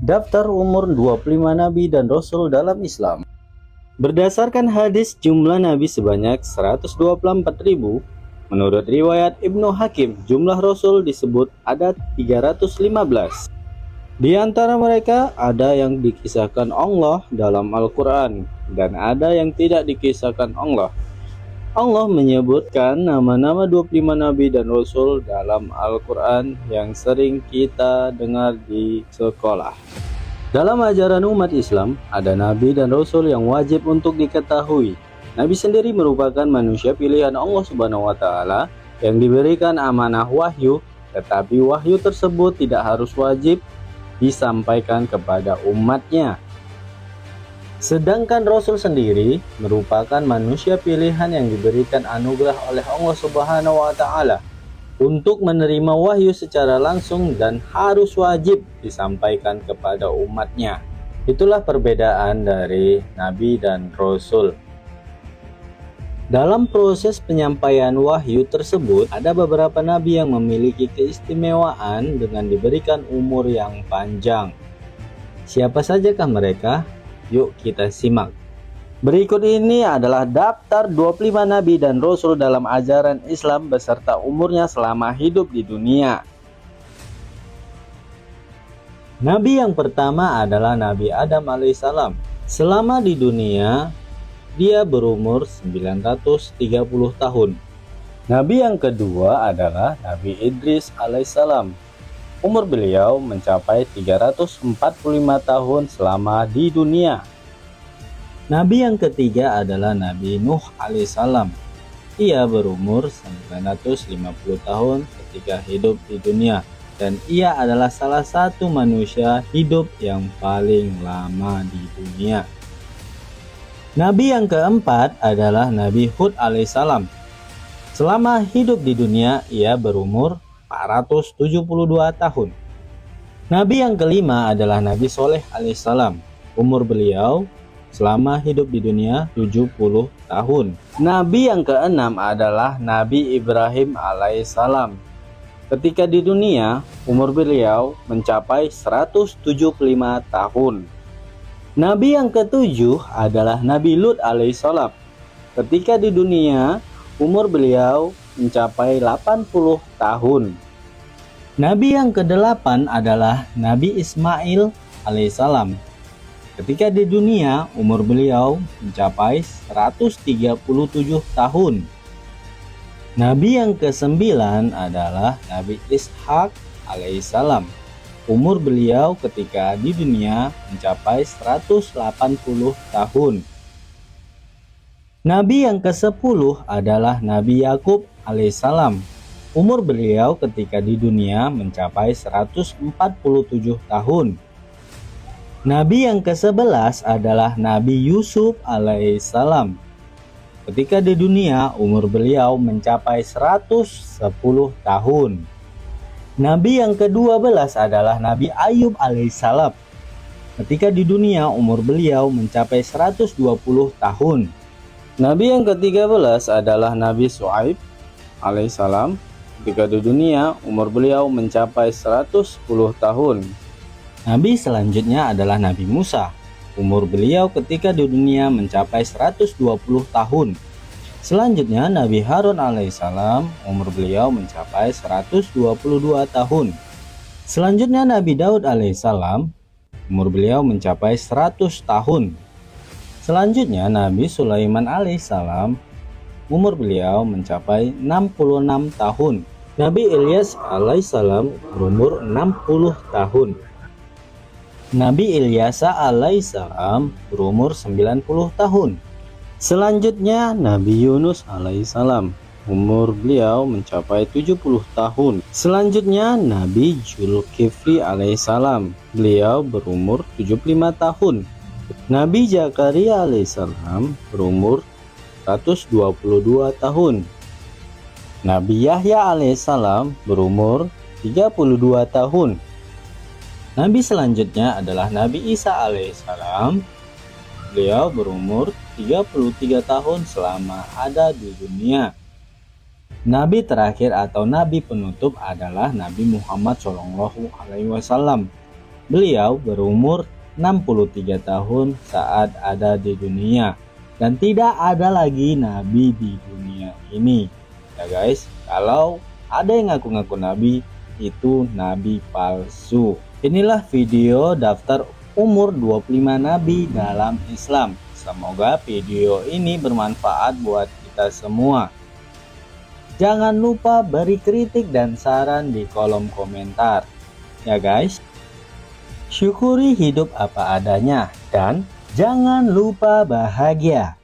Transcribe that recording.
Daftar umur 25 Nabi dan Rasul dalam Islam. Berdasarkan hadis, jumlah Nabi sebanyak 124.000. Menurut riwayat Ibnu Hakim, jumlah Rasul disebut ada 315. Di antara mereka ada yang dikisahkan Allah dalam Al-Quran dan ada yang tidak dikisahkan Allah. Allah menyebutkan nama-nama 25 Nabi dan Rasul dalam Al-Quran yang sering kita dengar di sekolah. Dalam ajaran umat Islam, ada Nabi dan Rasul yang wajib untuk diketahui. Nabi sendiri merupakan manusia pilihan Allah Subhanahu wa Ta'ala yang diberikan amanah wahyu, tetapi wahyu tersebut tidak harus wajib disampaikan kepada umatnya. Sedangkan Rasul sendiri merupakan manusia pilihan yang diberikan anugerah oleh Allah Subhanahu wa Ta'ala untuk menerima wahyu secara langsung dan harus wajib disampaikan kepada umatnya. Itulah perbedaan dari Nabi dan Rasul. Dalam proses penyampaian wahyu tersebut, ada beberapa nabi yang memiliki keistimewaan dengan diberikan umur yang panjang. Siapa sajakah mereka? Yuk kita simak. Berikut ini adalah daftar 25 Nabi dan Rasul dalam ajaran Islam beserta umurnya selama hidup di dunia. Nabi yang pertama adalah Nabi Adam alaihissalam. Selama di dunia, dia berumur 930 tahun. Nabi yang kedua adalah Nabi Idris alaihissalam. Umur beliau mencapai 345 tahun selama di dunia. Nabi yang ketiga adalah Nabi Nuh alaihissalam. Ia berumur 950 tahun ketika hidup di dunia dan ia adalah salah satu manusia hidup yang paling lama di dunia. Nabi yang keempat adalah Nabi Hud alaihissalam. Selama hidup di dunia, ia berumur 472 tahun. Nabi yang kelima adalah Nabi Soleh alaihissalam. Umur beliau selama hidup di dunia 70 tahun. Nabi yang keenam adalah Nabi Ibrahim alaihissalam. Ketika di dunia, umur beliau mencapai 175 tahun. Nabi yang ketujuh adalah Nabi Lut alaihissalam. Ketika di dunia, umur beliau mencapai 80 tahun. Nabi yang kedelapan adalah Nabi Ismail alaihissalam. Ketika di dunia, umur beliau mencapai 137 tahun. Nabi yang kesembilan adalah Nabi Ishak alaihissalam. Umur beliau ketika di dunia mencapai 180 tahun. Nabi yang ke-10 adalah Nabi Yakub alaihissalam. Umur beliau ketika di dunia mencapai 147 tahun. Nabi yang ke-11 adalah Nabi Yusuf alaihissalam. Ketika di dunia, umur beliau mencapai 110 tahun. Nabi yang ke-12 adalah Nabi Ayub alaihissalam. Ketika di dunia, umur beliau mencapai 120 tahun. Nabi yang ke-13 adalah Nabi Shu'aib alaihissalam. Ketika di dunia, umur beliau mencapai 110 tahun. Nabi selanjutnya adalah Nabi Musa. Umur beliau ketika di dunia mencapai 120 tahun. Selanjutnya Nabi Harun alaihissalam. Umur beliau mencapai 122 tahun. Selanjutnya Nabi Daud alaihissalam. Umur beliau mencapai 100 tahun. Selanjutnya Nabi Sulaiman alaihissalam. Umur beliau mencapai 66 tahun. Nabi Ilyas alaihissalam berumur 60 tahun. Nabi Ilyasa alaihissalam berumur 90 tahun. Selanjutnya Nabi Yunus alaihissalam. Umur beliau mencapai 70 tahun. Selanjutnya Nabi Zulkifli alaihissalam. Beliau berumur 75 tahun. Nabi Zakaria alaihissalam berumur 122 tahun. Nabi Yahya alaihissalam berumur 32 tahun. Nabi selanjutnya adalah Nabi Isa alaihissalam. Beliau berumur 33 tahun selama ada di dunia. Nabi terakhir atau Nabi penutup adalah Nabi Muhammad SAW. Beliau berumur 63 tahun saat ada di dunia, dan tidak ada lagi nabi di dunia ini. Ya guys, kalau ada yang ngaku-ngaku nabi, itu nabi palsu. Inilah video daftar umur 25 nabi dalam Islam. Semoga video ini bermanfaat buat kita semua. Jangan lupa beri kritik dan saran di kolom komentar. Ya guys, syukuri hidup apa adanya dan jangan lupa bahagia.